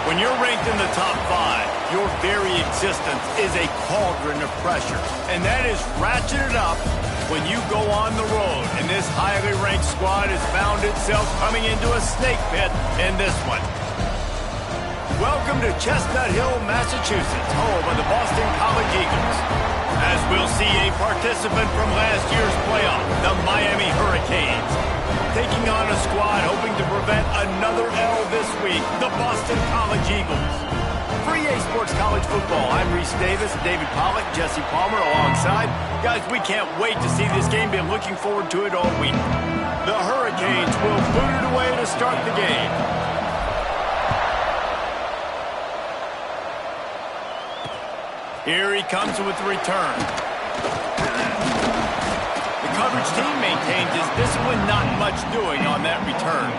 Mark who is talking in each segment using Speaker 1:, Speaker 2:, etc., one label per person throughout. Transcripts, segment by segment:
Speaker 1: When you're ranked in the top 5, your very existence is a cauldron of pressure. And that is ratcheted up when you go on the road. And this highly ranked squad has found itself coming into a snake pit in this one. Welcome to Chestnut Hill, Massachusetts, home of the Boston College Eagles. As we'll see a participant from last year's playoff, the Miami Hurricanes, taking on a squad hoping to prevent another L this week, the Boston College Eagles. For EA Sports College Football, I'm Reese Davis, David Pollack, Jesse Palmer alongside. Guys, we can't wait to see this game. Been looking forward to it all week. The Hurricanes will boot it away to start the game. Here he comes with the return. Coverage team maintains his discipline, not much doing on that return.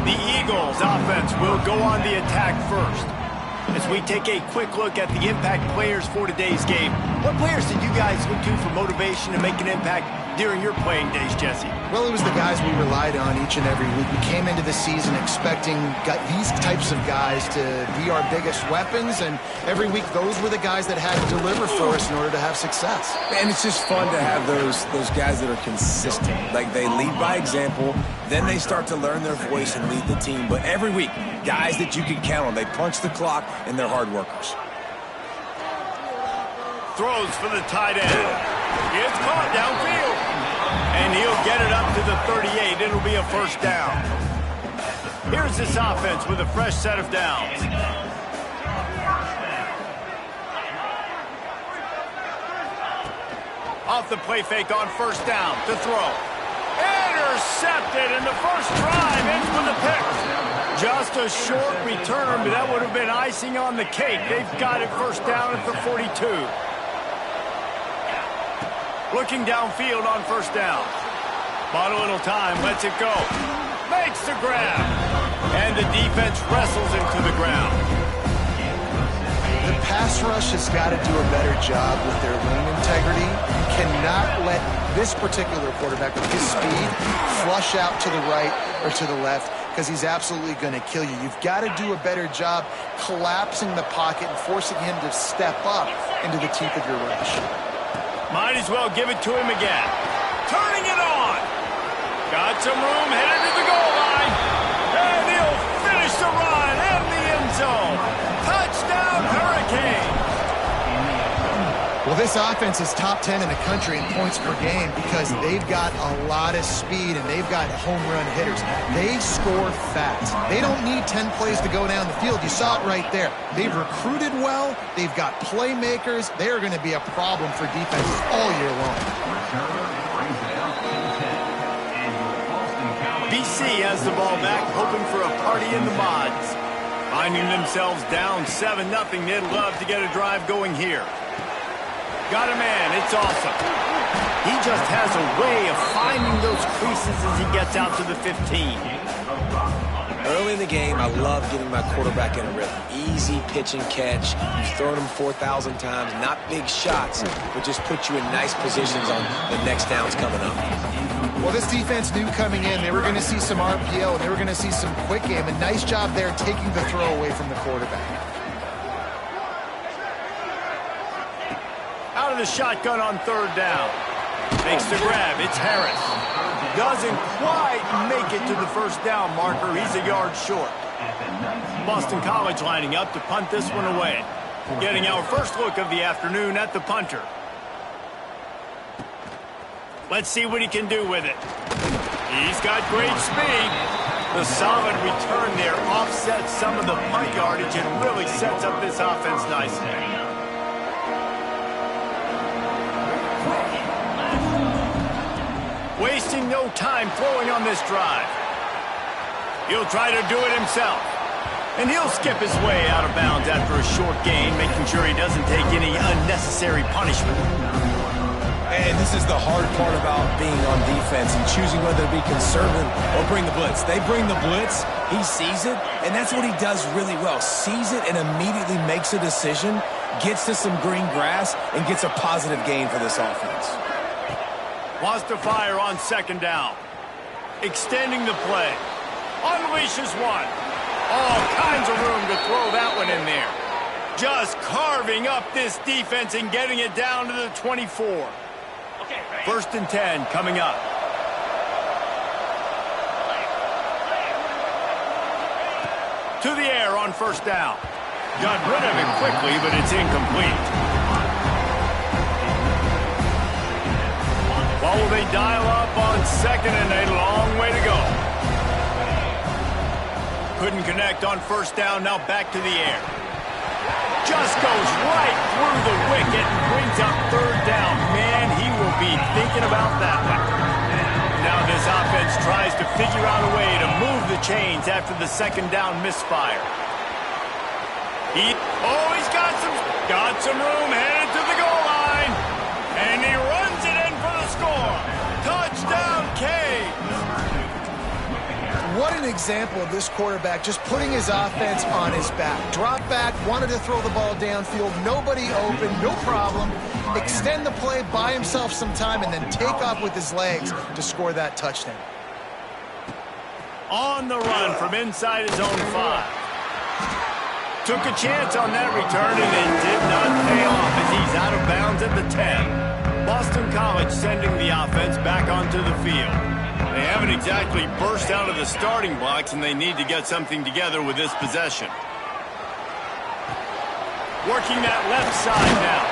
Speaker 1: The Eagles offense will go on the attack first. As we take a quick look at the impact players for today's game, what players did you guys look to for motivation to make an impact during your playing days, Jesse?
Speaker 2: Well, it was the guys we relied on each and every week. We came into the season expecting these types of guys to be our biggest weapons, and every week those were the guys that had to deliver for us in order to have success.
Speaker 3: And it's just fun to have those guys that are consistent. Like, they lead by example, then they start to learn their voice and lead the team. But every week, guys that you can count on. They punch the clock, and they're hard workers.
Speaker 1: Throws for the tight end. It's caught downfield. And he'll get it up to the 38. It'll be a first down. Here's this offense with a fresh set of downs. Off the play fake on first down to throw. Intercepted, and the first drive ends with a pick. Just a short return, but that would have been icing on the cake. They've got it first down at the 42. Looking downfield on first down. Bought a little time, lets it go. Makes the grab. And the defense wrestles him to the ground.
Speaker 2: The pass rush has got to do a better job with their lane integrity. You cannot let this particular quarterback with his speed flush out to the right or to the left, because he's absolutely going to kill you. You've got to do a better job collapsing the pocket and forcing him to step up into the teeth of your rush.
Speaker 1: Might as well give it to him again. Turning it on. Got some room, headed to the goal line. And he'll finish the run in the end zone. Touchdown, Hurricane.
Speaker 2: Well, this offense is top 10 in the country in points per game because they've got a lot of speed and they've got home run hitters. They score fast. They don't need 10 plays to go down the field. You saw it right there. They've recruited well. They've got playmakers. They are going to be a problem for defenses all year long.
Speaker 1: BC has the ball back, hoping for a party in the mods. Finding themselves down 7-0, they'd love to get a drive going here. Got a man, it's awesome. He just has a way of finding those creases as he gets out to the 15.
Speaker 3: Early in the game, I love getting my quarterback in a rhythm. Easy pitch and catch. You've thrown him 4,000 times. Not big shots, but just put you in nice positions on the next downs coming up.
Speaker 2: Well, this defense knew coming in they were going to see some RPO, and they were going to see some quick game. A nice job there taking the throw away from the quarterback.
Speaker 1: Out of the shotgun on third down. Makes the grab. It's Harris. Doesn't quite make it to the first down marker. He's a yard short. Boston College lining up to punt this one away. Getting our first look of the afternoon at the punter. Let's see what he can do with it. He's got great speed. The solid return there offsets some of the punt yardage and really sets up this offense nicely. Wasting no time throwing on this drive. He'll try to do it himself. And he'll skip his way out of bounds after a short gain, making sure he doesn't take any unnecessary punishment.
Speaker 3: And this is the hard part about being on defense and choosing whether to be conservative or bring the blitz. They bring the blitz, He sees it, and that's what he does really well. Sees it and immediately makes a decision, gets to some green grass, and gets a positive gain for this offense.
Speaker 1: Wants to fire on second down. Extending the play. Unleashes one. All kinds of room to throw that one in there. Just carving up this defense and getting it down to the 24. First and 10 coming up. To the air on first down. Got rid of it quickly, but it's incomplete. What will they dial up on second and a long way to go? Couldn't connect on first down, now back to the air. Just goes right through the wicket and brings up third down. Man, he will be thinking about that one. Now this offense tries to figure out a way to move the chains after the second down misfire. He's got some room headed to the goal line. And he runs it in for the score. Touchdown, Canes.
Speaker 2: What an example of this quarterback just putting his offense on his back. Drop back, wanted to throw the ball downfield, nobody open, no problem. Extend the play, buy himself some time, and then take off with his legs to score that touchdown.
Speaker 1: On the run from inside his own 5. Took a chance on that return, and it did not pay off as he's out of bounds at the 10. Boston College sending the offense back onto the field. They haven't exactly burst out of the starting blocks, and they need to get something together with this possession. Working that left side now.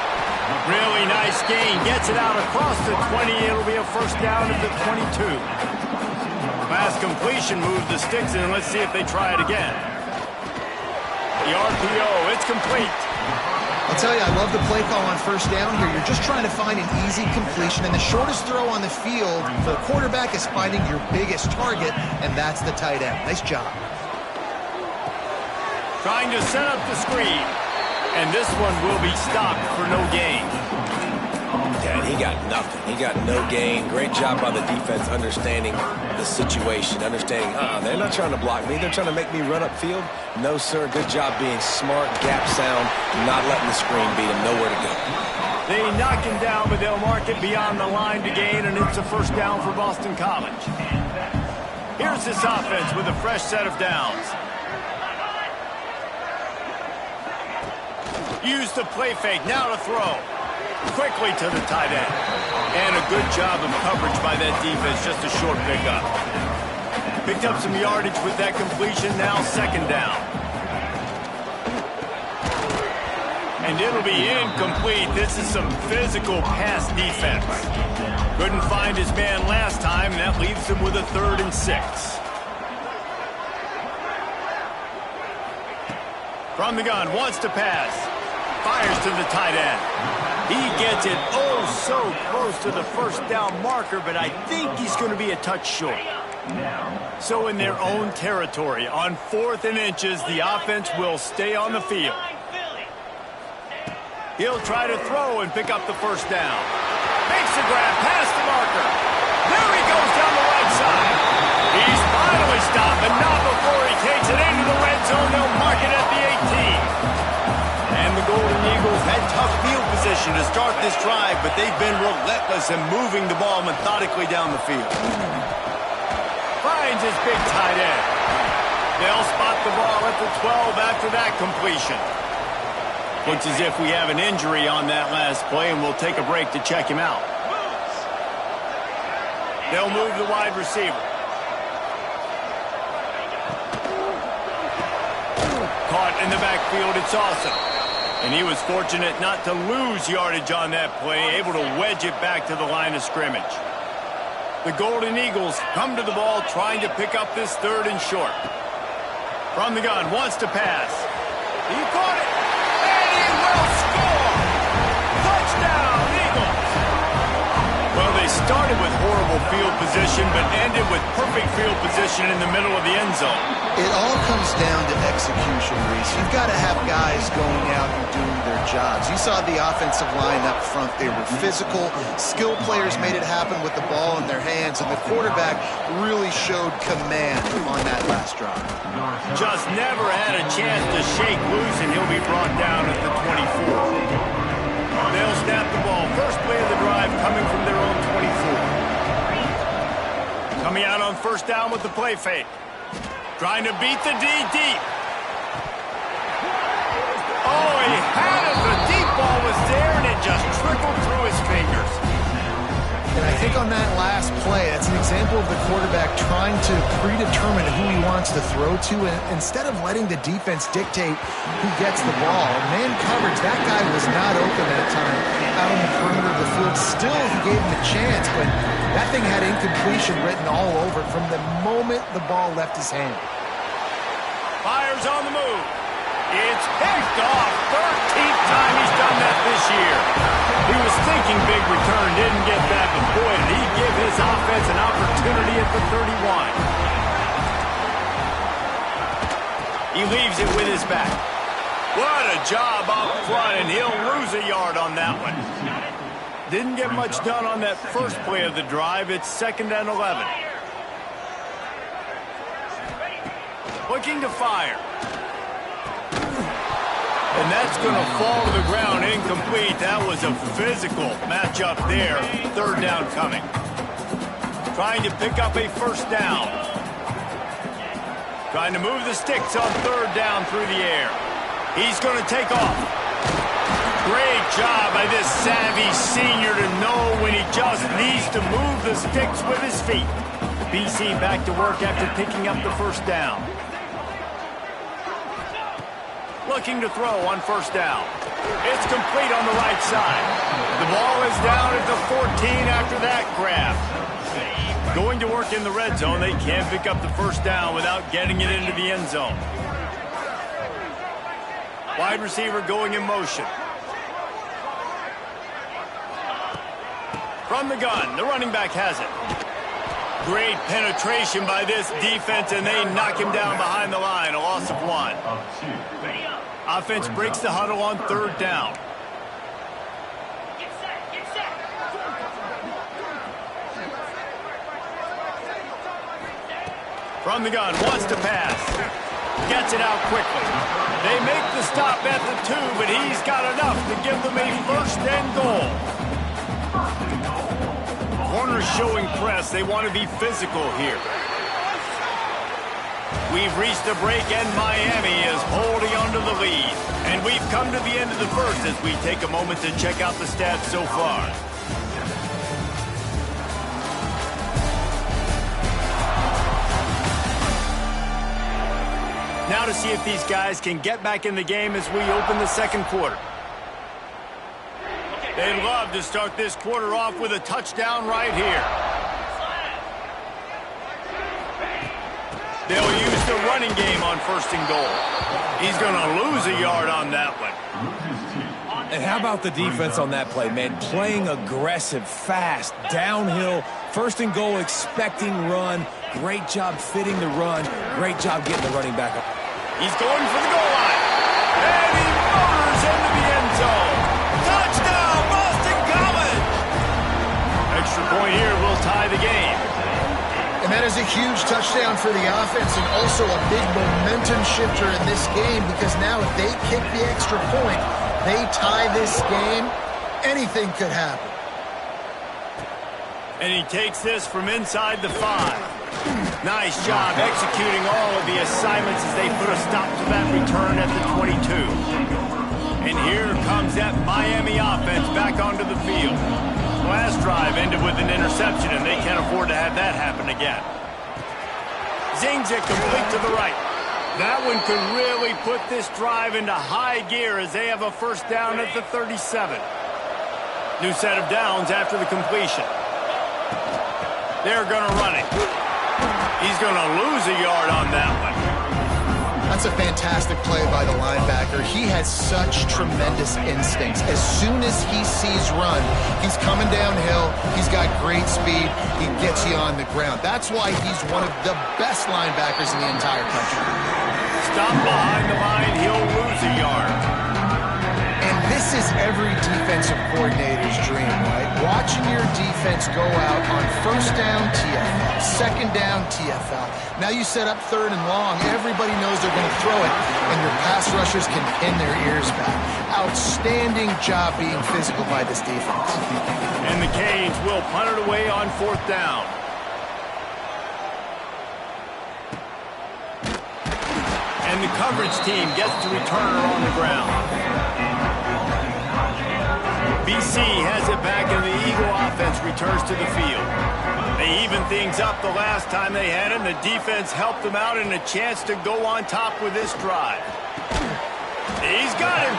Speaker 1: Really nice gain. Gets it out across the 20. It'll be a first down at the 22. Pass completion moved the sticks in. Let's see if they try it again. The RPO, it's complete.
Speaker 2: I'll tell you, I love the play call on first down here. You're just trying to find an easy completion, and the shortest throw on the field for a quarterback is finding your biggest target, and that's the tight end. Nice job.
Speaker 1: Trying to set up the screen, and this one will be stopped for no gain.
Speaker 3: Yeah, he got nothing. He got no gain. Great job by the defense understanding the situation, understanding, they're not trying to block me. They're trying to make me run upfield. No, sir. Good job being smart, gap sound, not letting the screen beat him. Nowhere to go.
Speaker 1: They knock him down, but they'll mark it beyond the line to gain, and it's a first down for Boston College. Here's this offense with a fresh set of downs. Use the play fake, now to throw. Quickly to the tight end. And a good job of coverage by that defense, just a short pickup. Picked up some yardage with that completion, now second down. And it'll be incomplete. This is some physical pass defense. Couldn't find his man last time, and that leaves him with a 3rd and 6. From the gun, wants to pass. Fires to the tight end. He gets it so close to the first down marker, but I think he's going to be a touch short. So in their own territory, on 4th and inches, the offense will stay on the field. He'll try to throw and pick up the first down. Makes the grab past the marker. There he goes down the right side. He's finally stopped, but not before he takes it into the red zone. They'll mark it at the 18. And the Golden Eagles had tough field position to start this drive, but they've been relentless in moving the ball methodically down the field. Finds his big tight end. They'll spot the ball at the 12 after that completion. Looks as if we have an injury on that last play, and we'll take a break to check him out. They'll move the wide receiver. Caught in the backfield, it's Awesome. And he was fortunate not to lose yardage on that play, able to wedge it back to the line of scrimmage. The Golden Eagles come to the ball trying to pick up this 3rd and short. From the gun, wants to pass. He caught it, and he will score! Touchdown, Eagles! Well, they started with horrible field position, but ended with perfect field position in the middle of the end zone.
Speaker 2: It all comes down to execution, Reese. You've got to have guys going out and doing their jobs. You saw the offensive line up front. They were physical. Skill players made it happen with the ball in their hands, and the quarterback really showed command on that last drive.
Speaker 1: Just never had a chance to shake loose, and he'll be brought down at the 24. They'll snap the ball. First play of the drive coming from their own 24. Coming out on first down with the play fake. Trying to beat the D deep. Oh, he had it. The deep ball was there, and it just trickled through his fingers.
Speaker 2: And I think on that last play, that's an example of the quarterback trying to predetermine who he wants to throw to, and instead of letting the defense dictate who gets the ball. Man coverage, that guy was not open that time out on the perimeter of the field. Still, he gave him a chance, but that thing had incompletion written all over it from the moment the ball left his hand.
Speaker 1: Fires on the move. It's picked off. 13th time he's done that this year. He was thinking big return, didn't get that, but boy, did he give his offense an opportunity at the 31. He leaves it with his back. What a job up front, and he'll lose a yard on that one. Didn't get much done on that first play of the drive. It's 2nd and 11. Looking to fire. And that's going to fall to the ground incomplete. That was a physical matchup there. 3rd down coming. Trying to pick up a first down. Trying to move the sticks on 3rd down through the air. He's going to take off. Great job by this savvy senior to know when he just needs to move the sticks with his feet. BC back to work after picking up the first down. Looking to throw on first down. It's complete on the right side. The ball is down at the 14 after that grab. Going to work in the red zone. They can't pick up the first down without getting it into the end zone. Wide receiver going in motion. From the gun, the running back has it. Great penetration by this defense, and they knock him down behind the line. A loss of 1. Offense breaks the huddle on 3rd down. From the gun, wants to pass. Gets it out quickly. They make the stop at the 2, but he's got enough to give them a 1st and goal. Corners showing press. They want to be physical here. We've reached a break, and Miami is holding onto the lead. And we've come to the end of the first as we take a moment to check out the stats so far. Now to see if these guys can get back in the game as we open the 2nd quarter. They'd love to start this quarter off with a touchdown right here. They'll use the running game on 1st and goal. He's going to lose a yard on that one.
Speaker 3: And how about the defense on that play, man? Playing aggressive, fast, downhill, 1st and goal, expecting run. Great job fitting the run. Great job getting the running back up.
Speaker 1: He's going for the goal line. And he motors into the end zone. Touchdown, Boston College! Extra point here will tie the game.
Speaker 2: And that is a huge touchdown for the offense and also a big momentum shifter in this game, because now if they kick the extra point, they tie this game, anything could happen.
Speaker 1: And he takes this from inside the 5. Nice job executing all of the assignments as they put a stop to that return at the 22. And here comes that Miami offense back onto the field. Last drive ended with an interception, and they can't afford to have that happen again. Zings it complete to the right. That one could really put this drive into high gear as they have a first down at the 37. New set of downs after the completion. They're going to run it. He's going to lose a yard on that one.
Speaker 2: That's a fantastic play by the linebacker. He has such tremendous instincts. As soon as he sees run, he's coming downhill. He's got great speed. He gets you on the ground. That's why he's one of the best linebackers in the entire country.
Speaker 1: Stop behind the line. He'll lose a yard.
Speaker 2: And this is every defensive coordinator's dream, right? Watching your defense go out on first down, TFL, second down, TFL. Now you set up third and long. Everybody knows they're going to throw it, and your pass rushers can pin their ears back. Outstanding job being physical by this defense.
Speaker 1: And the Canes will punt it away on fourth down. And the coverage team gets the returner on the ground. BC has it back, and the Eagle offense returns to the field. They evened things up the last time they had him. The defense helped them out, and a chance to go on top with this drive. He's got him.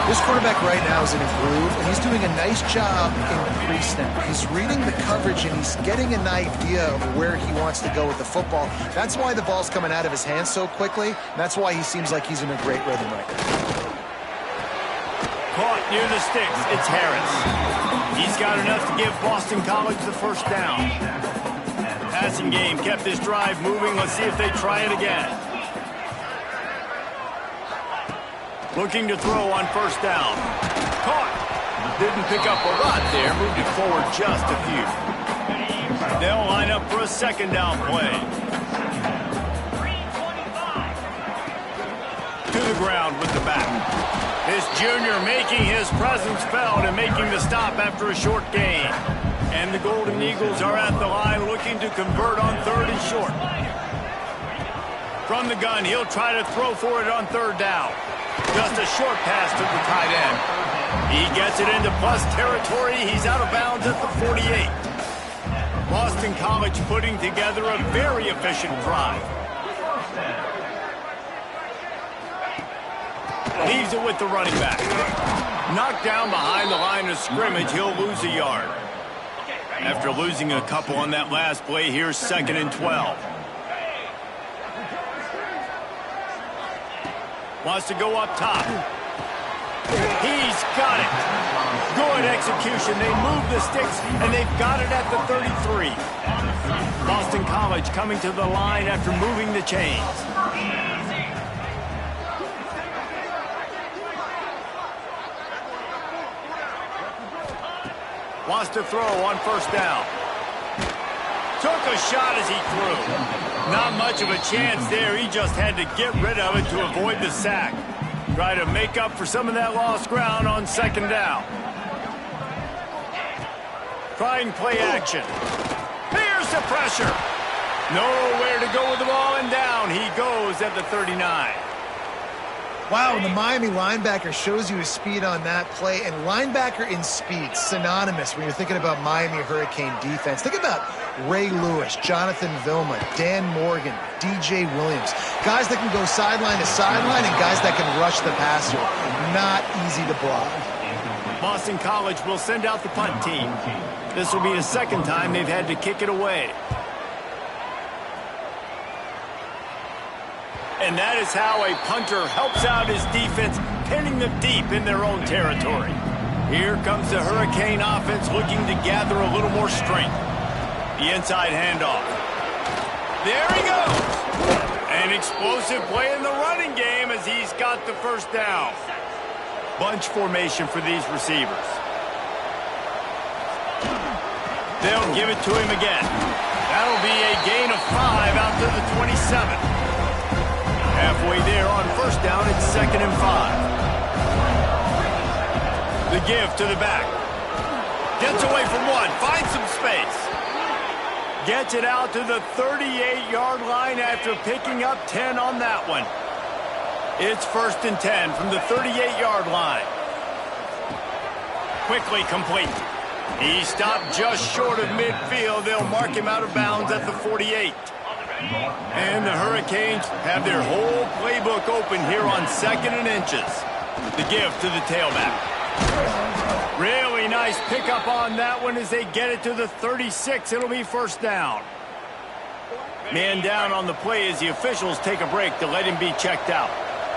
Speaker 2: This quarterback right now is in a groove, and he's doing a nice job in the pre-snap. He's reading the coverage, and he's getting an idea of where he wants to go with the football. That's why the ball's coming out of his hands so quickly, and that's why he seems like he's in a great rhythm right now.
Speaker 1: Caught near the sticks. It's Harris. He's got enough to give Boston College the first down. Passing game kept this drive moving. Let's see if they try it again. Looking to throw on first down. Caught. Didn't pick up a lot there. Moved it forward just a few. They'll line up for a second down play. To the ground with the back. This junior making his presence felt and making the stop after a short gain. And the Golden Eagles are at the line looking to convert on third and short. From the gun, he'll try to throw for it on third down. Just a short pass to the tight end. He gets it into plus territory. He's out of bounds at the 48. Boston College putting together a very efficient drive. Leaves it with the running back. Knocked down behind the line of scrimmage, he'll lose a yard. After losing a couple on that last play, here's 2nd and 12. Wants to go up top. He's got it. Good execution. They move the sticks, and they've got it at the 33. Boston College coming to the line after moving the chains. Wants to throw on first down. Took a shot as he threw. Not much of a chance there. He just had to get rid of it to avoid the sack. Try to make up for some of that lost ground on second down. Trying play action. Here's the pressure. Nowhere to go with the ball, and down he goes at the 39.
Speaker 2: Wow, and the Miami linebacker shows you his speed on that play. And linebacker in speed, synonymous when you're thinking about Miami Hurricane defense. Think about Ray Lewis, Jonathan Vilma, Dan Morgan, DJ Williams. Guys that can go sideline to sideline and guys that can rush the passer. Not easy to block.
Speaker 1: Boston College will send out the punt team. This will be the second time they've had to kick it away. And that is how a punter helps out his defense, pinning them deep in their own territory. Here comes the Hurricane offense looking to gather a little more strength. The inside handoff. There he goes. An explosive play in the running game as he's got the first down. Bunch formation for these receivers. They'll give it to him again. That'll be a gain of 5 out to the 27. Halfway there on first down, it's 2nd and 5. The give to the back. Gets away from one, finds some space. Gets it out to the 38-yard line after picking up 10 on that one. It's 1st and 10 from the 38-yard line. Quickly complete. He stopped just short of midfield. They'll mark him out of bounds at the 48. And the Hurricanes have their whole playbook open here on 2nd and inches. The give to the tailback. Really nice pickup on that one as they get it to the 36. It'll be first down. Man down on the play as the officials take a break to let him be checked out.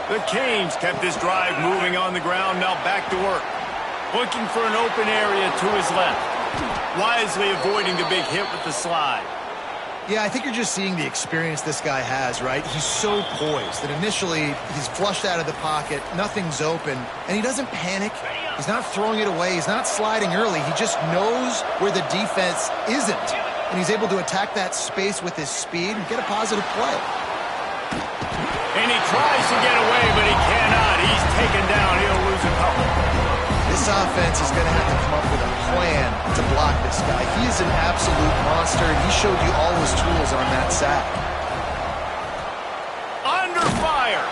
Speaker 1: The Canes kept this drive moving on the ground, now back to work. Looking for an open area to his left. Wisely avoiding the big hit with the slide.
Speaker 2: Yeah, I think you're just seeing the experience this guy has, right? He's so poised that initially he's flushed out of the pocket, nothing's open, and he doesn't panic. He's not throwing it away. He's not sliding early. He just knows where the defense isn't, and he's able to attack that space with his speed and get a positive play.
Speaker 1: And he tries to get away, but he cannot. He's taken down. He'll lose a couple.
Speaker 2: This offense is going to have to come up with a plan to block this guy. He is an absolute monster, and he showed you all his tools on that sack.
Speaker 1: Under fire.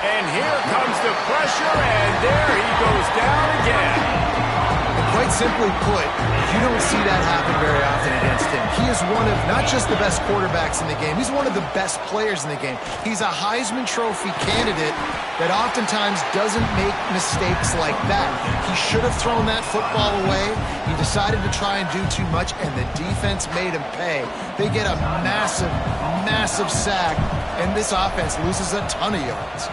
Speaker 1: And here comes the pressure, and there he goes down again.
Speaker 2: And quite simply put, you don't see that happen very often against him. He is one of not just the best quarterbacks in the game, he's one of the best players in the game. He's a Heisman Trophy candidate that oftentimes doesn't make mistakes like that. He should have thrown that football away. He decided to try and do too much, and the defense made him pay. They get a massive, massive sack, and this offense loses a ton of yards.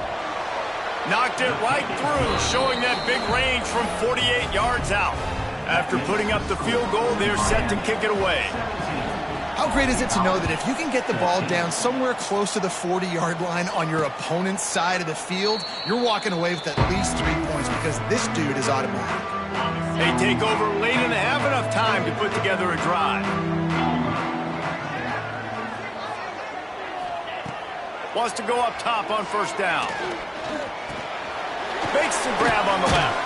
Speaker 1: Knocked it right through, showing that big range from 48 yards out. After putting up the field goal, they're set to kick it away.
Speaker 2: How great is it to know that if you can get the ball down somewhere close to the 40-yard line on your opponent's side of the field, you're walking away with at least 3 points because this dude is automatic.
Speaker 1: They take over late in the half, enough time to put together a drive. Wants to go up top on first down. Makes the grab on the left.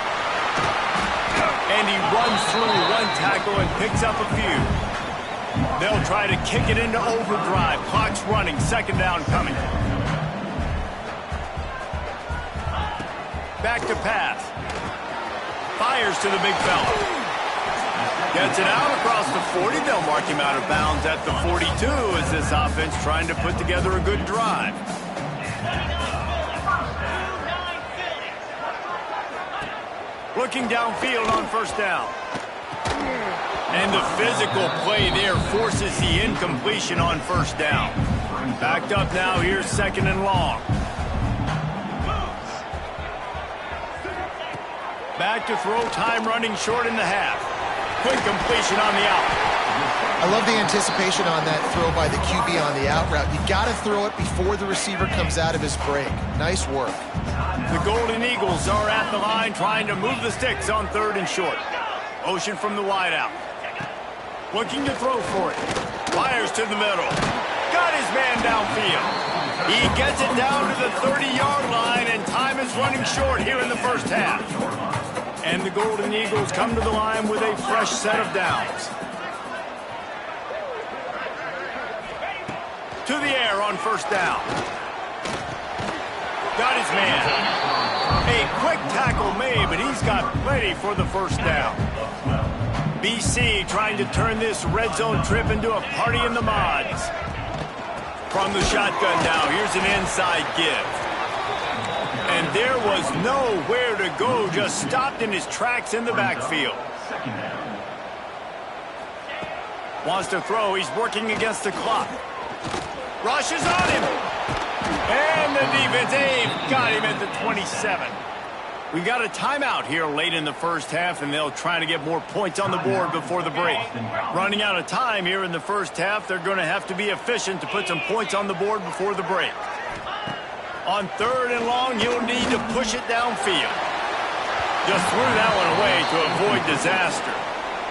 Speaker 1: And he runs through one tackle and picks up a few. They'll try to kick it into overdrive. Clock's running. Second down coming. Back to pass. Fires to the big fella. Gets it out across the 40. They'll mark him out of bounds at the 42 as this offense trying to put together a good drive. Looking downfield on first down. And the physical play there forces the incompletion on first down. Backed up now, here's second and long. Back to throw, time running short in the half. Quick completion on the out.
Speaker 2: I love the anticipation on that throw by the QB on the out route. You got to throw it before the receiver comes out of his break. Nice work.
Speaker 1: The Golden Eagles are at the line trying to move the sticks on third and short. Motion from the wideout. Looking to throw for it. Fires to the middle. Got his man downfield. He gets it down to the 30-yard line, and time is running short here in the first half. And the Golden Eagles come to the line with a fresh set of downs. To the air on first down. Got his man. A quick tackle made, but he's got plenty for the first down. BC trying to turn this red zone trip into a party in the mods. From the shotgun now, here's an inside give. And there was nowhere to go, just stopped in his tracks in the backfield. Wants to throw, he's working against the clock. Rushes on him. And the defense, they've got him at the 27. We've got a timeout here late in the first half, and they'll try to get more points on the board before the break. Running out of time here in the first half, they're going to have to be efficient to put some points on the board before the break. On third and long, you'll need to push it downfield. Just threw that one away to avoid disaster.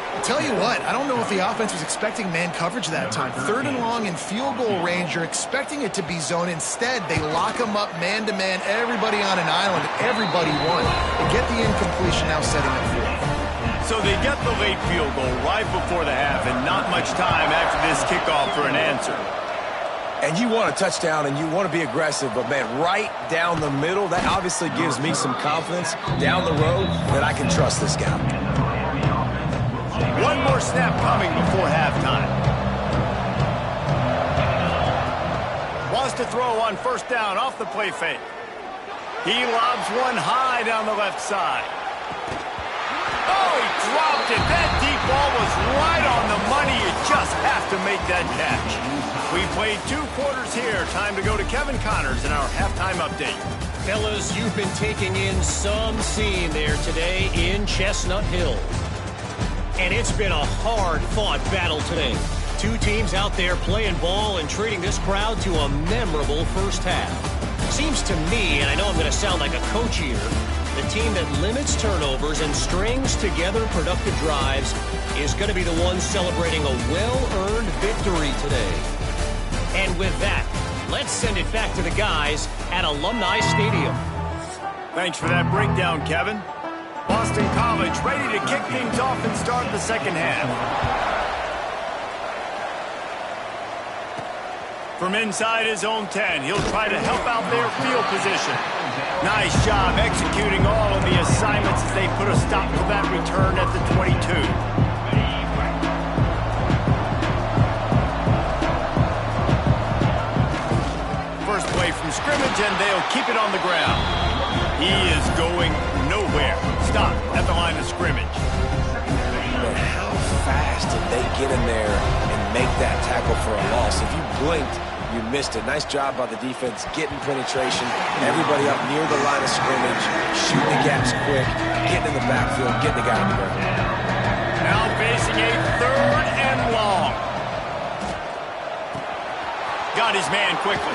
Speaker 2: I'll tell you what, I don't know if the offense was expecting man coverage that time. Third and long in field goal range, you're expecting it to be zone. Instead, they lock them up man-to-man, everybody on an island, everybody won. They get the incompletion now setting up fourth.
Speaker 1: So they get the late field goal right before the half, and not much time after this kickoff for an answer.
Speaker 3: And you want a touchdown and you want to be aggressive, but man, right down the middle, that obviously gives me some confidence down the road that I can trust this guy.
Speaker 1: One more snap coming before halftime. Wants to throw on first down off the play fake. He lobs one high down the left side. Oh, he dropped it. That deep ball was right on the money. You just have to make that catch. We We played 2 quarters here. Time to go to Kevin Connors in our halftime update.
Speaker 4: Fellas, you've been taking in some scene there today in Chestnut Hill. And it's been a hard-fought battle today. 2 teams out there playing ball and treating this crowd to a memorable first half. Seems to me, and I know I'm going to sound like a coach here, the team that limits turnovers and strings together productive drives is going to be the one celebrating a well-earned victory today. And with that, let's send it back to the guys at Alumni Stadium.
Speaker 1: Thanks for that breakdown, Kevin. Boston College ready to kick things off and start the second half. From inside his own 10, he'll try to help out their field position. Nice job executing all of the assignments as they put a stop to that return at the 22. First play from scrimmage, and they'll keep it on the ground. He is going nowhere. Stop at the line of scrimmage.
Speaker 3: But how fast did they get in there and make that tackle for a loss? If you blinked, you missed it. Nice job by the defense getting penetration. Everybody up near the line of scrimmage, shooting the gaps quick, getting in the backfield, getting the guy on the ground.
Speaker 1: Now facing a 3rd and long. Got his man quickly.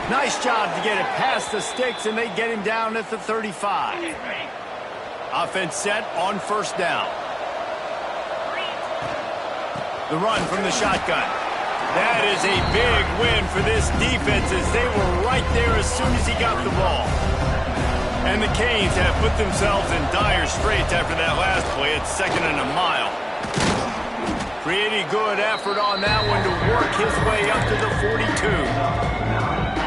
Speaker 1: Nice job to get it past the sticks, and they get him down at the 35. Offense set on first down. The run from the shotgun. That is a big win for this defense as they were right there as soon as he got the ball. And the Canes have put themselves in dire straits after that last play. It's 2nd and a mile. Pretty good effort on that one to work his way up to the 42.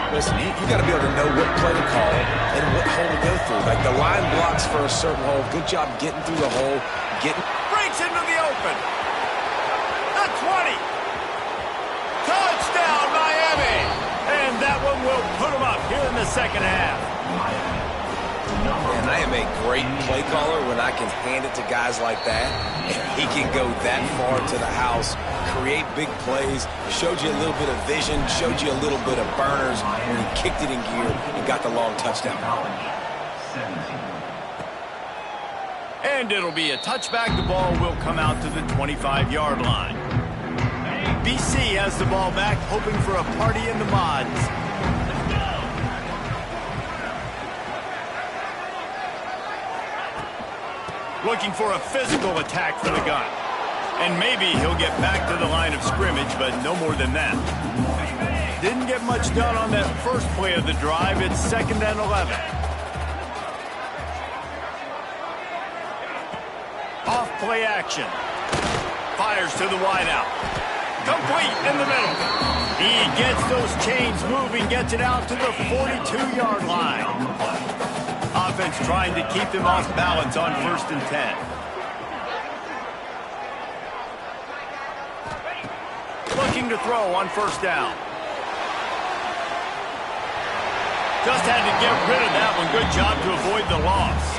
Speaker 3: Listen, you got to be able to know what play to call and what hole to go through. Like the line blocks for a certain hole. Good job getting through the hole.
Speaker 1: Breaks into the open. The 20. Touchdown, Miami. And that one will put them up here in the second half.
Speaker 3: And I am a great play caller when I can hand it to guys like that. And he can go that far to the house, create big plays, showed you a little bit of vision, showed you a little bit of burners when he kicked it in gear and got the long touchdown.
Speaker 1: And it'll be a touchback. The ball will come out to the 25-yard line. BC has the ball back, hoping for a party in the mods. Looking for a physical attack for the gun. And maybe he'll get back to the line of scrimmage, but no more than that. Didn't get much done on that first play of the drive. It's 2nd and 11. Off play action. Fires to the wideout. Complete in the middle. He gets those chains moving, gets it out to the 42-yard line. Offense trying to keep them off balance on 1st and 10. Looking to throw on first down. Just had to get rid of that one. Good job to avoid the loss.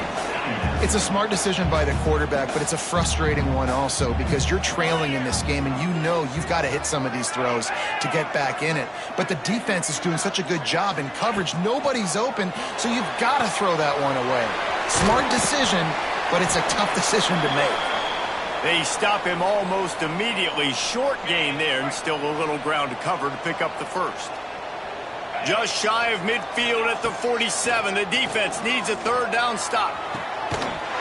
Speaker 2: It's a smart decision by the quarterback, but it's a frustrating one also because you're trailing in this game and you know you've got to hit some of these throws to get back in it. But the defense is doing such a good job in coverage. Nobody's open, so you've got to throw that one away. Smart decision, but it's a tough decision to make.
Speaker 1: They stop him almost immediately. Short gain there and still a little ground to cover to pick up the first. Just shy of midfield at the 47. The defense needs a 3rd down stop.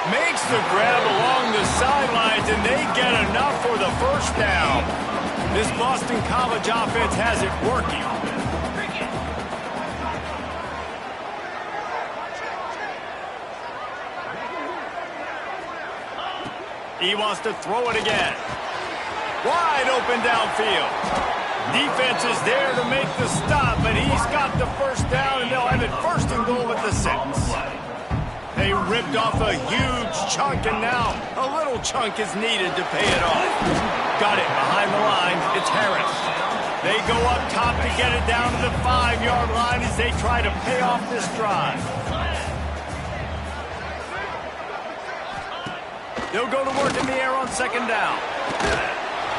Speaker 1: Makes the grab along the sidelines, and they get enough for the first down. This Boston College offense has it working. He wants to throw it again. Wide open downfield. Defense is there to make the stop, but he's got the first down, and they'll have it 1st and goal at the 6. They ripped off a huge chunk, and now a little chunk is needed to pay it off. Got it behind the line. It's Harris. They go up top to get it down to the 5-yard line as they try to pay off this drive. They'll go to work in the air on 2nd down.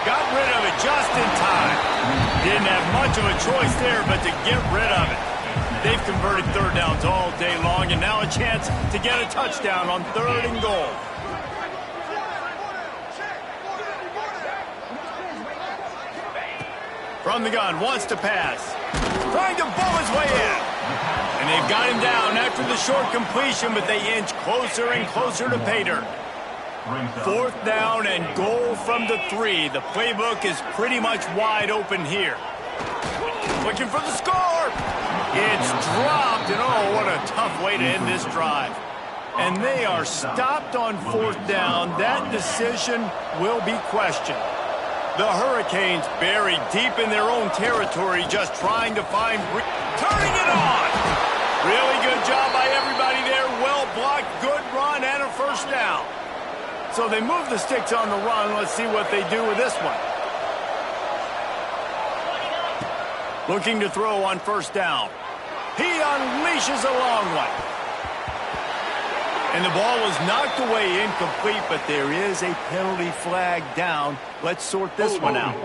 Speaker 1: Got rid of it just in time. Didn't have much of a choice there, but to get rid of it. They've converted third downs all day long, and now a chance to get a touchdown on 3rd and goal. From the gun, wants to pass. Trying to bull his way in. And they've got him down after the short completion, but they inch closer and closer to pay dirt. 4th down and goal from the 3. The playbook is pretty much wide open here. Looking for the score. It's dropped, and oh, what a tough way to end this drive. And they are stopped on 4th down. That decision will be questioned. The Hurricanes buried deep in their own territory, just trying to find... Turning it on! Really good job by everybody there. Well blocked, good run, and a 1st down. So they move the sticks on the run. Let's see what they do with this one. Looking to throw on 1st down. He unleashes a long one. And the ball was knocked away incomplete, but there is a penalty flag down. Let's sort this one out.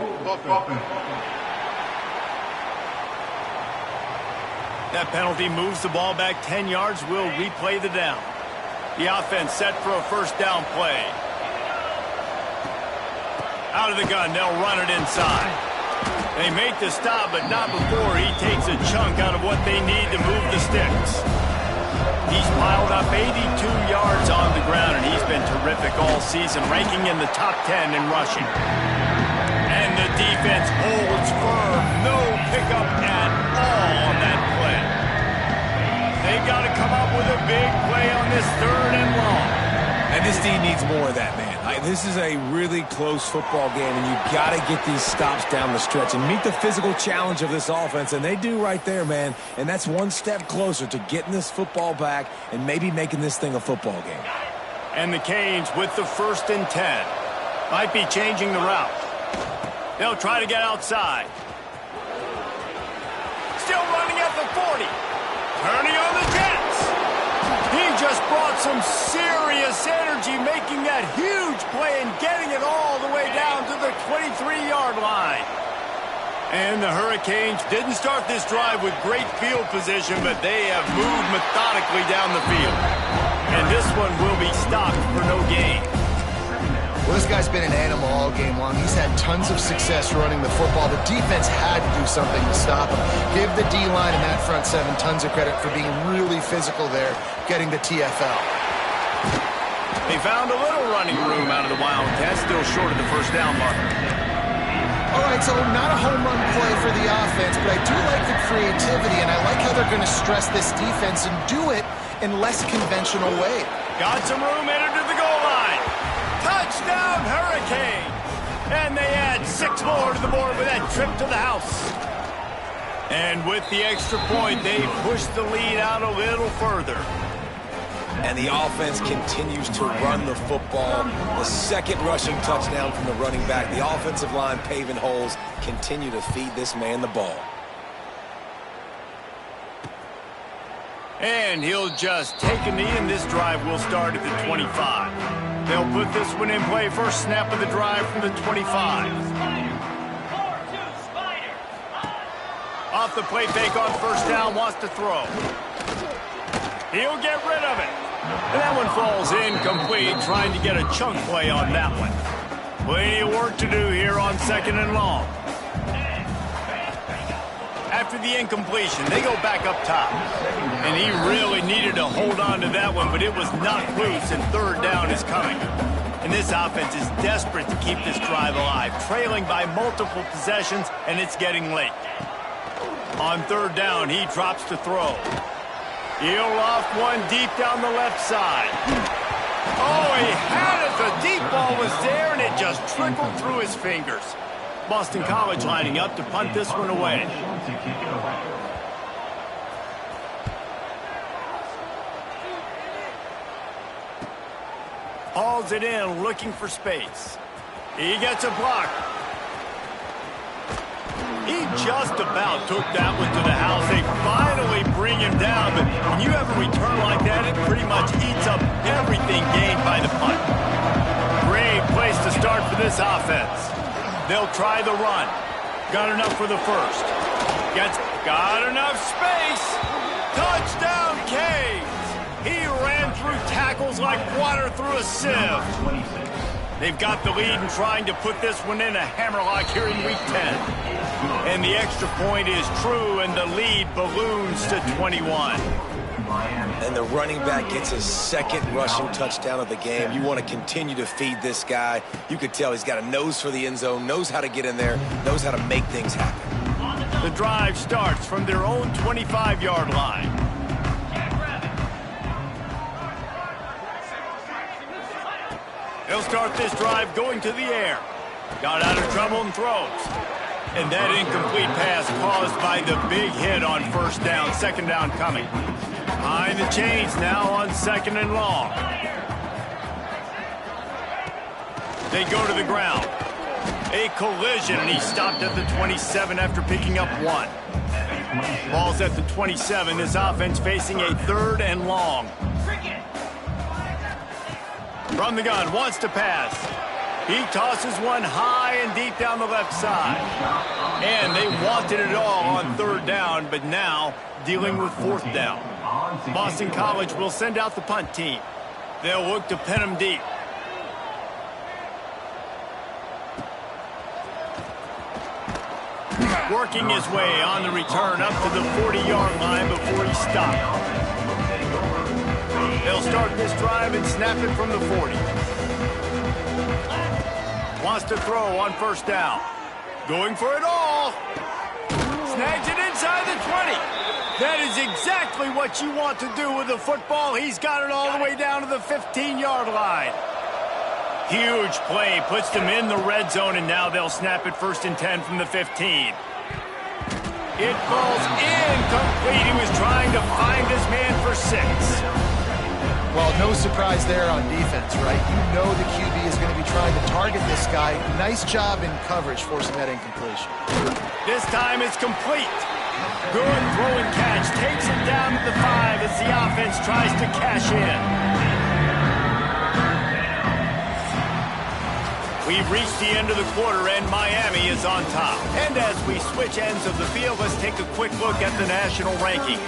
Speaker 1: That penalty moves the ball back 10 yards. We'll replay the down. The offense set for a 1st down play. Out of the gun, they'll run it inside. They make the stop, but not before he takes a chunk out of what they need to move the sticks. He's piled up 82 yards on the ground, and he's been terrific all season, ranking in the top 10 in rushing. And the defense holds firm. No pickup at all on that play. They've got to come up with a big play on this 3rd and long.
Speaker 3: And this team needs more of that, man. This is a really close football game, and you've got to get these stops down the stretch and meet the physical challenge of this offense, and they do right there, man. And that's one step closer to getting this football back and maybe making this thing a football game.
Speaker 1: And the Canes with the 1st and 10. Might be changing the route. They'll try to get outside. Still running at the 40. Turning on the Jets. He just brought some serious energy, making that huge play and getting it all the way down to the 23-yard line. And the Hurricanes didn't start this drive with great field position, but they have moved methodically down the field. And this one will be stopped for no gain.
Speaker 2: Well, this guy's been an animal all game long. He's had tons of success running the football. The defense had to do something to stop him. Give the D-line and that front 7 tons of credit for being really physical there, getting the TFL.
Speaker 1: They found a little running room out of the Wildcats, still short of the 1st down marker.
Speaker 2: All right, so not a home run play for the offense, but I do like the creativity, and I like how they're going to stress this defense and do it in less conventional way.
Speaker 1: Got some room, entered to the goal line. Touchdown, Hurricane! And they add 6 more to the board with that trip to the house. And with the extra point, they push the lead out a little further.
Speaker 3: And the offense continues to run the football. The 2nd rushing touchdown from the running back. The offensive line paving holes. Continue to feed this man the ball.
Speaker 1: And he'll just take a knee, and this drive will start at the 25. They'll put this one in play. First snap of the drive from the 25. Off the play fake on 1st down, wants to throw. He'll get rid of it. And that one falls incomplete, trying to get a chunk play on that one. Plenty of work to do here on 2nd and long. After the incompletion, they go back up top. And he really needed to hold on to that one, but it was knocked loose, and 3rd down is coming. And this offense is desperate to keep this drive alive, trailing by multiple possessions, and it's getting late. On 3rd down, he drops to throw. He'll loft one deep down the left side. Oh, he had it. The deep ball was there, and it just trickled through his fingers. Boston College lining up to punt this one away. Hauls it in, looking for space. He gets a block. He just about took that one to the house. They finally bring him down, but when you have a return like that, it pretty much eats up everything gained by the punt. Great place to start for this offense. They'll try the run. Got enough for the first. Got enough space. Touchdown, Canes. He ran through tackles like water through a sieve. They've got the lead and trying to put this one in a hammerlock here in Week 10. And the extra point is true, and the lead balloons to 21.
Speaker 3: And the running back gets his second rushing touchdown of the game. You want to continue to feed this guy. You could tell he's got a nose for the end zone, knows how to get in there, knows how to make things happen.
Speaker 1: The drive starts from their own 25-yard line. They'll start this drive going to the air. Got out of trouble and throws. And that incomplete pass caused by the big hit on first down, second down coming. Behind the chains now on second and long. They go to the ground. A collision, and he stopped at the 27 after picking up one. Ball's at the 27. This offense facing a third and long. From the gun, wants to pass. He tosses one high and deep down the left side. And they wanted it all on third down, but now dealing with fourth down. Boston College will send out the punt team. They'll look to pin him deep. Working his way on the return up to the 40-yard line before he stopped. They'll start this drive and snap it from the 40. Wants to throw on first down. Going for it all. Snags it inside the 20. That is exactly what you want to do with the football. He's got it all the way down to the 15-yard line. Huge play, puts them in the red zone, and now they'll snap it first and 10 from the 15. It falls incomplete. He was trying to find his man for 6.
Speaker 2: Well, no surprise there on defense, right? You know the QB is going to be trying to target this guy. Nice job in coverage forcing that incompletion.
Speaker 1: This time it's complete. Good throw and catch. Takes it down to the 5 as the offense tries to cash in. We've reached the end of the quarter, and Miami is on top. And as we switch ends of the field, let's take a quick look at the national rankings.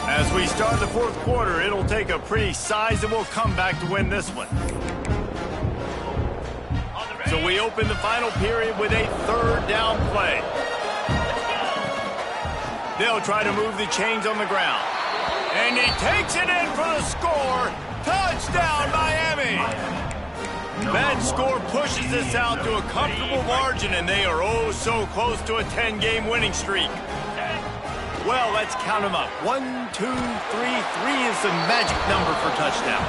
Speaker 1: As we start the fourth quarter, it'll take a pretty sizable comeback to win this one. So we open the final period with a third down play. They'll try to move the chains on the ground. And he takes it in for the score. Touchdown, Miami! That score pushes us out to a comfortable margin, and they are oh so close to a 10-game winning streak. Well, let's count them up. 1, 2, 3. 3 is the magic number for touchdown.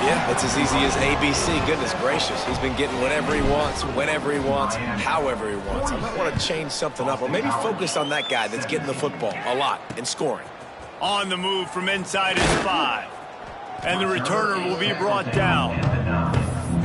Speaker 3: Yeah, it's as easy as ABC. Goodness gracious. He's been getting whatever he wants, whenever he wants, however he wants. I might want to change something up or maybe focus on that guy that's getting the football a lot and scoring.
Speaker 1: On the move from inside is 5. And the returner will be brought down.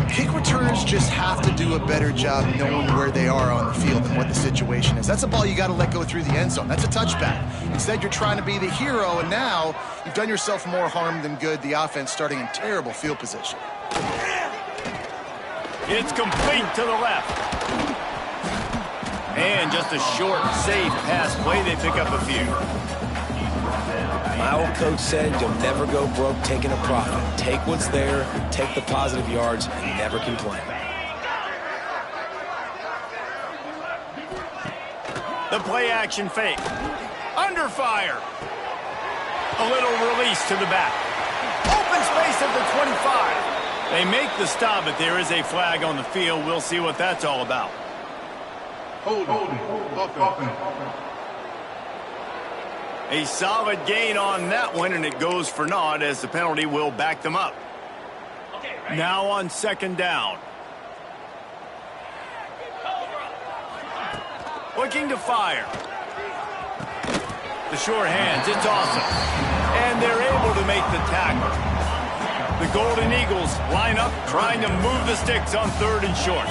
Speaker 2: Kick returners just have to do a better job knowing where they are on the field and what the situation is. That's a ball you got to let go through the end zone. That's a touchback. Instead, you're trying to be the hero, and now you've done yourself more harm than good. The offense starting in terrible field position.
Speaker 1: It's complete to the left. And just a short, safe pass play. They pick up a few.
Speaker 3: My old coach said you'll never go broke taking a profit. Take what's there, take the positive yards, and never complain.
Speaker 1: The play action fake. Under fire. A little release to the back. Open space at the 25. They make the stop, but there is a flag on the field. We'll see what that's all about.
Speaker 5: Hold.
Speaker 1: A solid gain on that one, and it goes for naught as the penalty will back them up. Now on second down. Looking to fire. The short hands, it's awesome. And they're able to make the tackle. The Golden Eagles line up trying to move the sticks on third and short.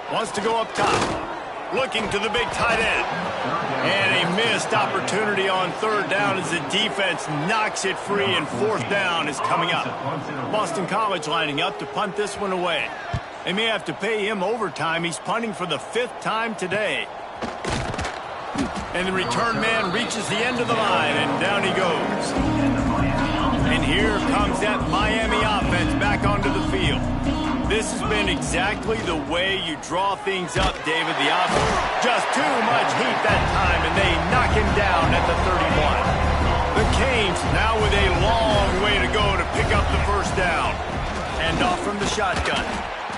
Speaker 1: Wants to go up top. looking to the big tight end. And a missed opportunity on third down as the defense knocks it free, and fourth down is coming up. Boston College lining up to punt this one away. They may have to pay him overtime. He's punting for the 5th time today. And the return man reaches the end of the line, and down he goes. And here comes that Miami offense back onto the field. This has been exactly the way you draw things up, David. The offense, just too much heat that time, and they knock him down at the 31. The Canes now with a long way to go to pick up the first down. And off from the shotgun.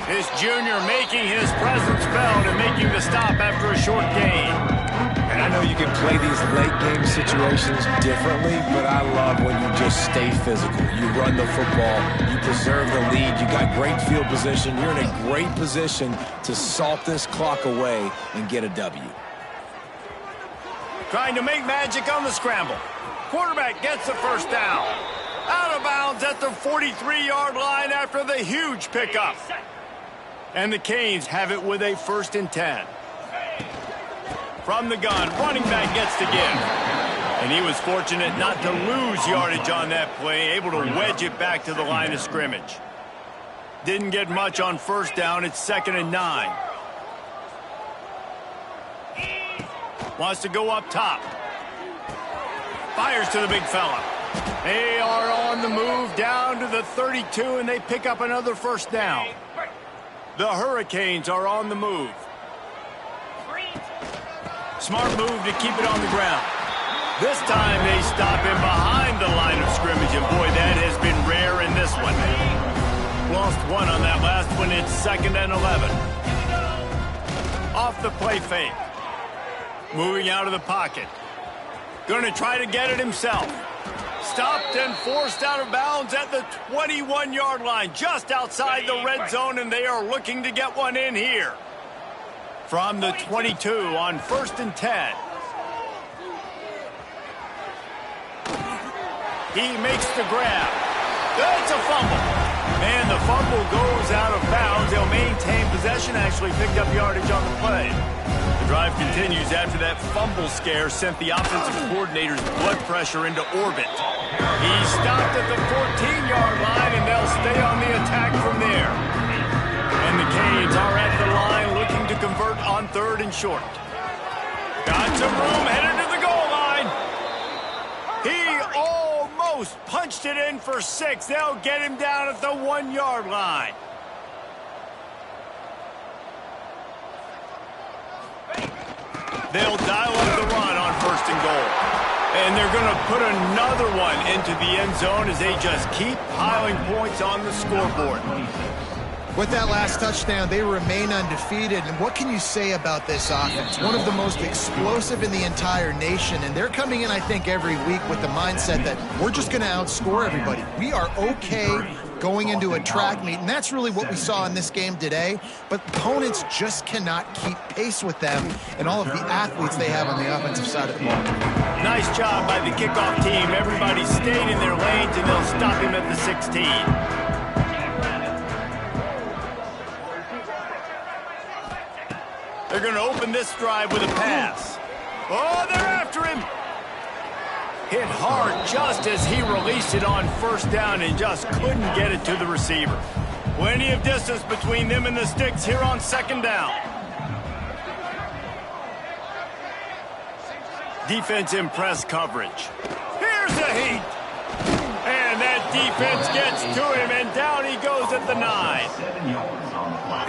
Speaker 1: This junior making his presence felt and making the stop after a short gain.
Speaker 3: And I know you can play these late-game situations differently, but I love when you just stay physical. You run the football, you preserve the lead, you got great field position. You're in a great position to salt this clock away and get a W.
Speaker 1: Trying to make magic on the scramble. Quarterback gets the first down. Out of bounds at the 43-yard line after the huge pickup. And the Canes have it with a 1st and 10. From the gun, running back gets the give. And he was fortunate not to lose yardage on that play, able to wedge it back to the line of scrimmage. Didn't get much on first down. It's 2nd and 9. Wants to go up top. Fires to the big fella. They are on the move down to the 32, and they pick up another first down. The Hurricanes are on the move. Smart move to keep it on the ground. This time they stop him behind the line of scrimmage, and boy, that has been rare in this one. Lost one on that last one. It's 2nd and 11. Off the play fake. Moving out of the pocket. Going to try to get it himself. Stopped and forced out of bounds at the 21-yard line, just outside the red zone, and they are looking to get one in here. From the 22 on 1st and 10. He makes the grab. That's a fumble. And the fumble goes out of bounds. They'll maintain possession, actually picked up yardage on the play. The drive continues after that fumble scare sent the offensive coordinator's blood pressure into orbit. He stopped at the 14-yard line, and they'll stay on the attack from there. And the Canes are at the line looking to convert on 3rd and short. Got some room, headed to the goal line. He almost punched it in for 6. They'll get him down at the 1-yard line. They'll dial up the run on 1st and goal. And they're going to put another one into the end zone as they just keep piling points on the scoreboard.
Speaker 2: With that last touchdown, they remain undefeated. And what can you say about this offense? One of the most explosive in the entire nation. And they're coming in, I think, every week with the mindset that we're just going to outscore everybody. We are okay going into a track meet. And that's really what we saw in this game today. But opponents just cannot keep pace with them and all of the athletes they have on the offensive side of the ball.
Speaker 1: Nice job by the kickoff team. Everybody stayed in their lanes, and they'll stop him at the 16. They're going to open this drive with a pass. Oh, they're after him. Hit hard just as he released it on 1st down and just couldn't get it to the receiver. Plenty of distance between them and the sticks here on 2nd down. Defense in press coverage. Here's the heat. And that defense gets to him, and down he goes at the 9.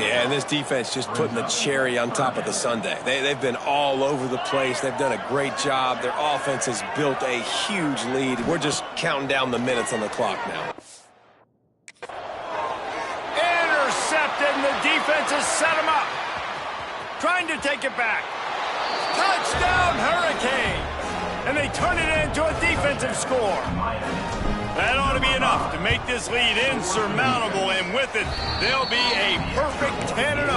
Speaker 3: Yeah, and this defense just putting the cherry on top of the sundae. They've been all over the place. They've done a great job. Their offense has built a huge lead. We're just counting down the minutes on the clock now.
Speaker 1: Intercepted, and the defense has set him up. Trying to take it back. Touchdown, Hurricanes! And they turn it into a defensive score. That ought to be enough to make this lead insurmountable, and with it, they'll be a perfect 10-0.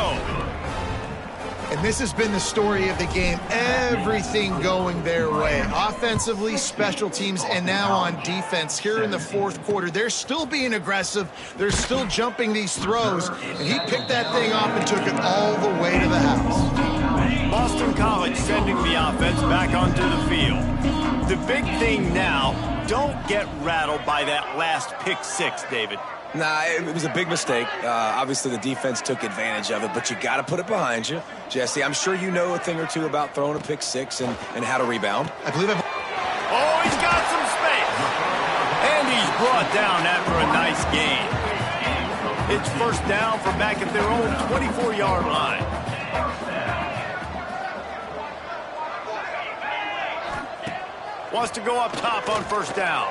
Speaker 2: And this has been the story of the game. Everything going their way. Offensively, special teams, and now on defense. Here in the 4th quarter, they're still being aggressive. They're still jumping these throws. And he picked that thing off and took it all the way to the house.
Speaker 1: coach sending the offense back onto the field. The big thing now, don't get rattled by that last pick six, David.
Speaker 3: Nah, it was a big mistake. Obviously, the defense took advantage of it, but you got to put it behind you. Jesse, I'm sure you know a thing or two about throwing a pick six and how to rebound.
Speaker 2: I believe I've...
Speaker 1: Oh, he's got some space. And he's brought down after a nice gain. It's first down from back at their own 24-yard line. Wants to go up top on first down.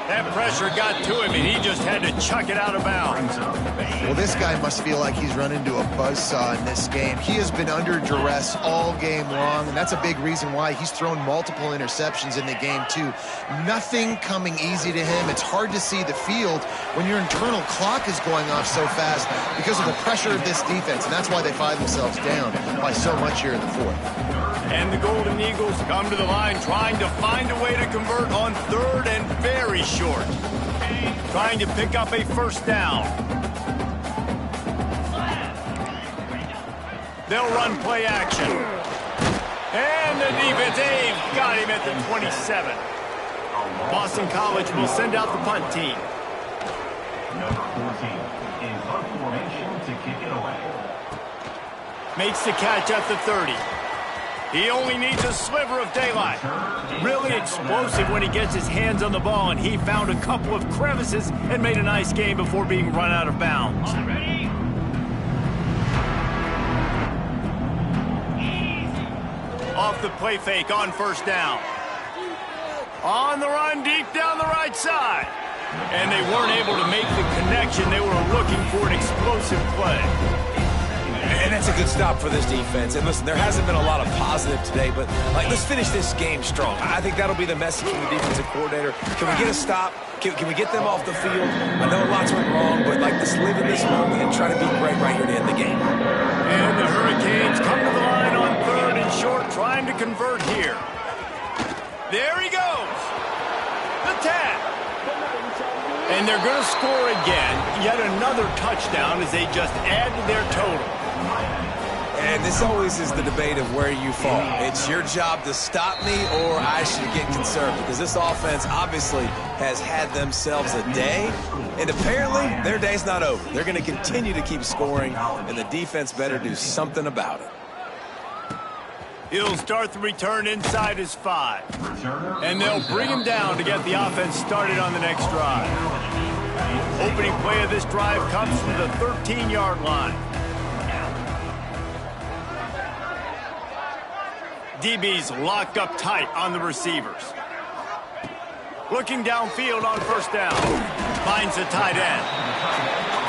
Speaker 1: That pressure got to him, and he just had to chuck it out of bounds.
Speaker 2: Well, this guy must feel like he's run into a buzzsaw in this game. He has been under duress all game long, and that's a big reason why he's thrown multiple interceptions in the game, too. Nothing coming easy to him. It's hard to see the field when your internal clock is going off so fast because of the pressure of this defense, and that's why they find themselves down by so much here in the fourth.
Speaker 1: And the Golden Eagles come to the line trying to find a way to convert on third and very short. Trying to pick up a first down. They'll run play action. And the defense, they've got him at the 27. Boston College will send out the punt team.
Speaker 6: Number 14 in punt formation to kick it away.
Speaker 1: Makes the catch at the 30. He only needs a sliver of daylight. Really explosive when he gets his hands on the ball, and he found a couple of crevices and made a nice game before being run out of bounds. Off the play fake on first down. On the run deep down the right side. And they weren't able to make the connection. They were looking for an explosive play.
Speaker 3: And that's a good stop for this defense. And listen, there hasn't been a lot of positive today, but let's finish this game strong. I think that'll be the message from the defensive coordinator. Can we get a stop? Can we get them off the field? I know lots went wrong, but let's live in this moment and try to be great right here to end the game.
Speaker 1: And the Hurricanes come to the line on third and short, trying to convert here. There he goes. The 10. And they're going to score again. Yet another touchdown as they just add to their total.
Speaker 3: And this always is the debate of where you fall. It's your job to stop me or I should get conservative, because this offense obviously has had themselves a day, and apparently their day's not over. They're going to continue to keep scoring, and the defense better do something about it.
Speaker 1: He'll start the return inside his 5. And they'll bring him down to get the offense started on the next drive. Opening play of this drive comes from the 13-yard line. DB's locked up tight on the receivers. Looking downfield on first down. Finds the tight end.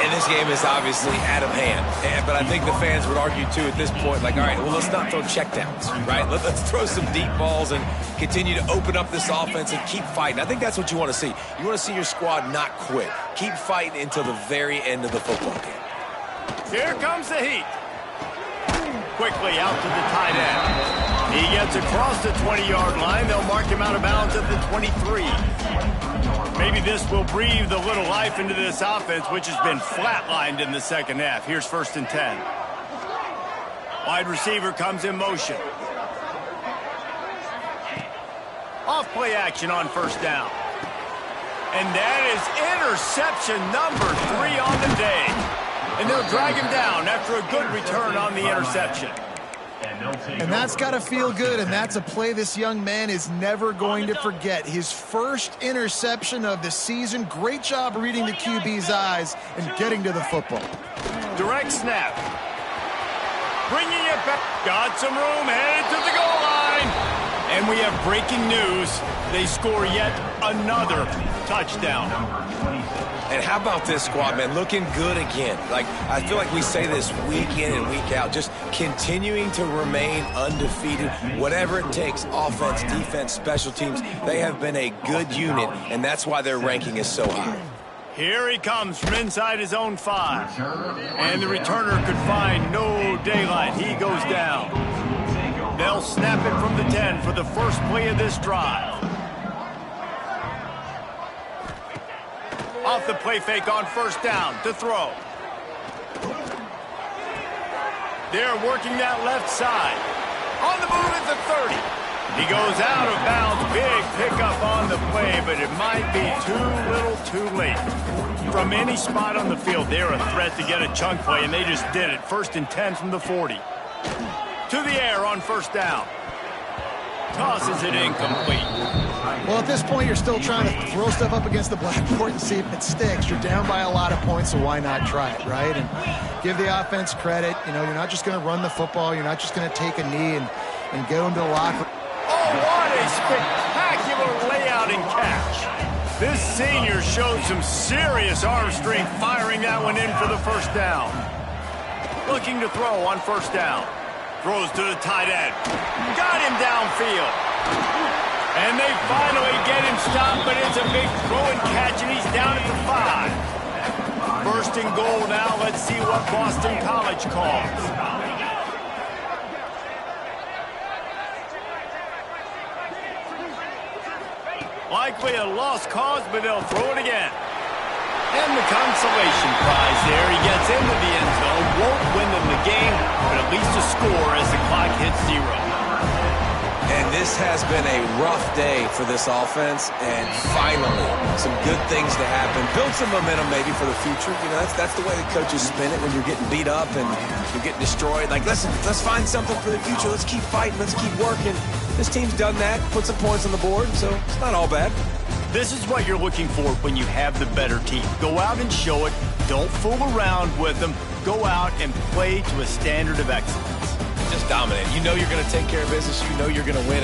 Speaker 3: And this game is obviously out of hand. But I think the fans would argue, too, at this point, all right, well, let's not throw checkdowns, right? Let's throw some deep balls and continue to open up this offense and keep fighting. I think that's what you want to see. You want to see your squad not quit. Keep fighting until the very end of the football game.
Speaker 1: Here comes the heat. Quickly out to the tight end. He gets across the 20-yard line. They'll mark him out of bounds at the 23. Maybe this will breathe a little life into this offense, which has been flatlined in the second half. Here's first and 10. Wide receiver comes in motion. Off play action on first down. And that is interception number 3 on the day. And they'll drag him down after a good return on the interception.
Speaker 2: And that's got to feel good, and that's a play this young man is never going to forget. His first interception of the season. Great job reading the QB's eyes and getting to the football.
Speaker 1: Direct snap. Bringing it back. Got some room, headed to the goal line. And we have breaking news. They score yet another touchdown.
Speaker 3: And how about this squad, man? Looking good again. I feel like we say this week in and week out, just continuing to remain undefeated. Whatever it takes, offense, defense, special teams, they have been a good unit, and that's why their ranking is so high.
Speaker 1: Here he comes from inside his own 5. And the returner could find no daylight. He goes down. They'll snap it from the 10 for the first play of this drive. Off the play fake on first down to throw. They're working that left side. On the move at the 30. He goes out of bounds. Big pickup on the play, but it might be too little too late. From any spot on the field, they're a threat to get a chunk play, and they just did it. 1st and 10 from the 40. To the air on 1st down. Tosses it incomplete.
Speaker 2: Well, at this point, you're still trying to throw stuff up against the blackboard and see if it sticks. You're down by a lot of points, so why not try it, right? And give the offense credit. You know, you're not just going to run the football. You're not just going to take a knee and go into the locker room.
Speaker 1: Oh, what a spectacular layout and catch. This senior showed some serious arm strength firing that one in for the 1st down. Looking to throw on 1st down. Throws to the tight end. Got him downfield. And they finally get him stopped, but it's a big throw and catch, and he's down at the 5. 1st and goal now. Let's see what Boston College calls. Likely a lost cause, but they'll throw it again. And the consolation prize there. He gets into the end zone. Won't win them the game, but at least a score as the clock hits 0.
Speaker 3: And this has been a rough day for this offense, and finally, some good things to happen. Build some momentum maybe for the future. You know, that's the way the coaches spin it when you're getting beat up and you're getting destroyed. Like, let's find something for the future. Let's keep fighting. Let's keep working. This team's done that, put some points on the board, so it's not all bad.
Speaker 1: This is what you're looking for when you have the better team. Go out and show it. Don't fool around with them. Go out and play to a standard of excellence.
Speaker 3: Just dominate. You know you're going to take care of business. You know you're going to win.